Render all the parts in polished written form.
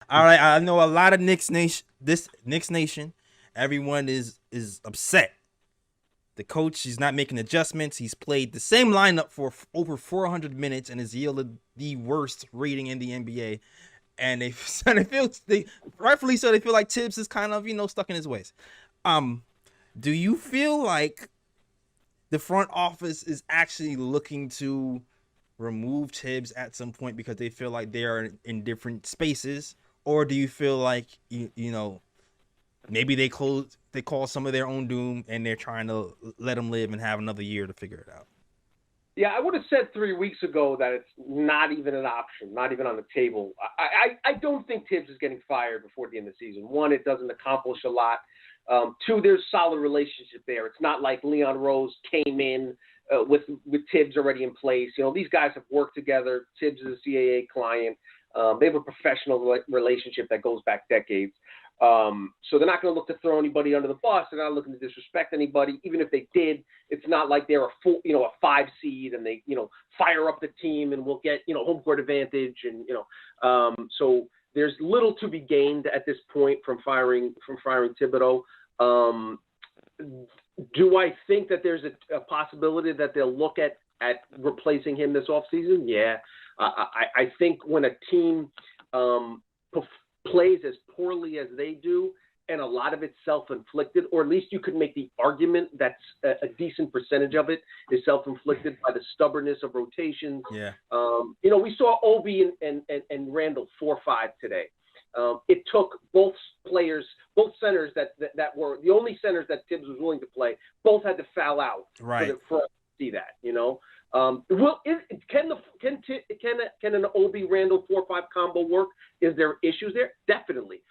All right, I know a lot of Knicks nation. This Knicks nation, everyone is upset. The coach, he's not making adjustments. He's played the same lineup for over 400 minutes and has yielded the worst rating in the NBA. And they they rightfully so they feel like Tibbs is kind of stuck in his ways. Um, do you feel like the front office is actually looking to remove Tibbs at some point because they feel like they are in different spaces, or do you feel like maybe they call some of their own doom and they're trying to let him live and have another year to figure it out? Yeah, I would have said 3 weeks ago that it's not even an option, not even on the table. I don't think Tibbs is getting fired before the end of the season. One, it doesn't accomplish a lot. Two, there's solid relationship there. It's not like Leon Rose came in with Tibbs already in place. These guys have worked together. Tibbs is a CAA client. They have a professional relationship that goes back decades. So they're not going to look to throw anybody under the bus. They're not looking to disrespect anybody. Even if they did, it's not like they're a 5 seed and they, fire up the team and we'll get, home court advantage. And, so there's little to be gained at this point from firing Thibodeau. Do I think that there's a possibility that they'll look at replacing him this offseason? Yeah. I think when a team plays as poorly as they do, and a lot of it's self-inflicted, or at least you could make the argument that a decent percentage of it is self-inflicted by the stubbornness of rotations. Yeah. We saw Obi and Randall 4-5 today. It took both centers that were the only centers that Tibbs was willing to play, both had to foul out Right. for us to see that, can an Obi Randall 4-5 combo work? Is there issues there? Definitely.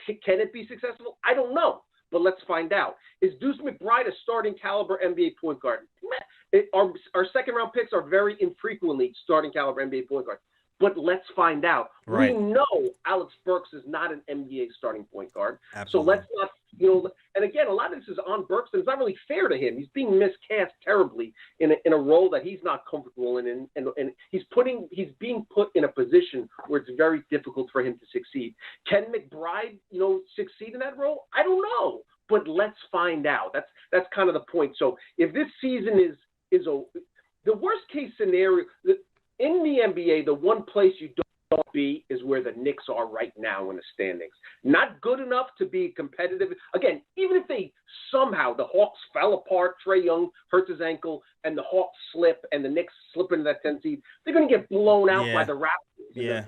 Can it be successful? I don't know, but let's find out. Is Deuce McBride a starting caliber NBA point guard? Our second round picks are very infrequently starting caliber NBA point guards. But let's find out. Right. We know Alex Burks is not an NBA starting point guard. Absolutely. So let's not, and again, a lot of this is on Burks, and it's not really fair to him. He's being miscast terribly in a role that he's not comfortable in, and he's being put in a position where it's very difficult for him to succeed. Can McBride, succeed in that role? I don't know, but let's find out. That's kind of the point. So if this season is the worst case scenario. In the NBA, the one place you don't be is where the Knicks are right now in the standings. Not good enough to be competitive. Again, even if they somehow, the Hawks fell apart, Trae Young hurts his ankle, and the Hawks slip, and the Knicks slip into that 10 seed, they're going to get blown out by the Raptors. Yeah.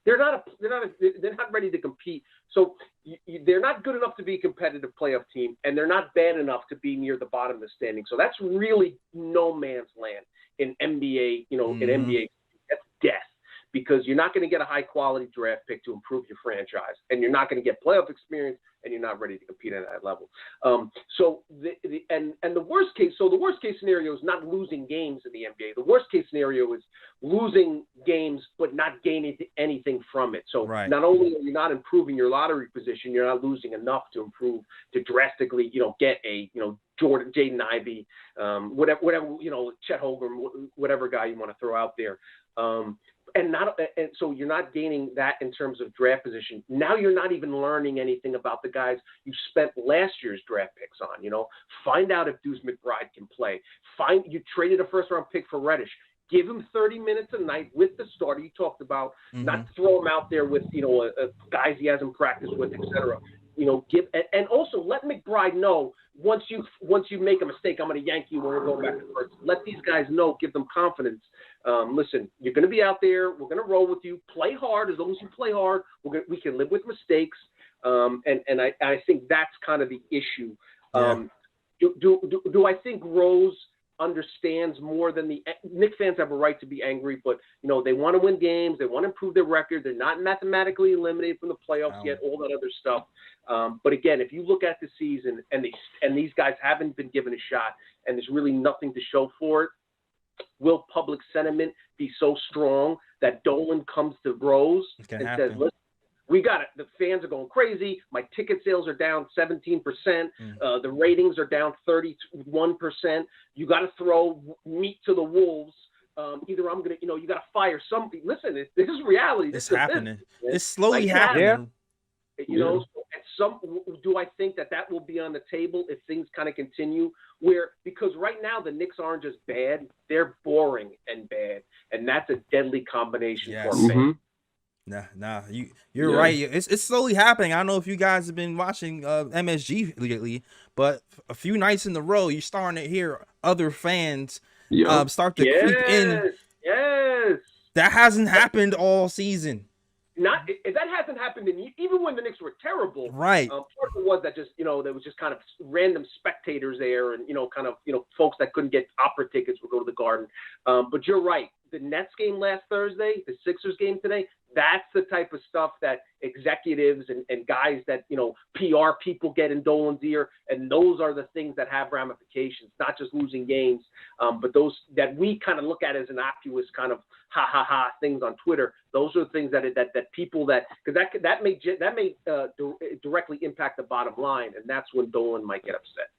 They're not ready to compete. So they're not good enough to be a competitive playoff team, and they're not bad enough to be near the bottom of the standing. So that's really no man's land in NBA. In NBA, that's death, because you're not going to get a high quality draft pick to improve your franchise, and you're not going to get playoff experience, and you're not ready to compete at that level. The worst case scenario is not losing games in the NBA. The worst case scenario is losing games but not gaining anything from it. So Not only are you not improving your lottery position, you're not losing enough to improve to drastically, get a Jordan, Jaden Ivey, whatever, Chet Holmgren, whatever guy you want to throw out there. And so you're not gaining that in terms of draft position. Now you're not even learning anything about the guys you spent last year's draft picks on. Find out if Deuce McBride can play. You traded a first round pick for Reddish. Give him 30 minutes a night with the starter you talked about. Mm-hmm. Not throw him out there with guys he hasn't practiced with, etc. And also let McBride know once you make a mistake, I'm going to yank you when we're going back to first. Let these guys know, give them confidence. Listen, you're going to be out there. We're going to roll with you. Play hard. As long as you play hard, we can live with mistakes. And I think that's kind of the issue. Do I think Rose understands more than the Knicks fans have a right to be angry, but they want to win games, they want to improve their record, they're not mathematically eliminated from the playoffs yet, all that other stuff. But again, if you look at the season and these guys haven't been given a shot, and there's really nothing to show for it, will public sentiment be so strong that Dolan comes to Rose and says, "Listen, we got it. The fans are going crazy. My ticket sales are down 17%. The ratings are down 31%. You got to throw meat to the wolves either I'm gonna, you got to fire something. Listen, this is reality. It's This happening. Business, it's slowly happening. So do I think that will be on the table if things kind of continue? Because right now the Knicks aren't just bad; they're boring and bad, and that's a deadly combination for a fan. Nah, you're right. It's slowly happening. I don't know if you guys have been watching MSG lately, but a few nights in a row, you're starting to hear other fans start to creep in. Yes, that hasn't happened all season. That hasn't happened even when the Knicks were terrible. Right. Part of it was that there was just kind of random spectators there, and folks that couldn't get opera tickets would go to the Garden. But you're right. The Nets game last Thursday, the Sixers game today, that's the type of stuff that executives and guys that, PR people get in Dolan's ear. And those are the things that have ramifications, not just losing games, but those that we kind of look at as innocuous kind of ha things on Twitter. Those are the things that people because that may directly impact the bottom line. And that's when Dolan might get upset.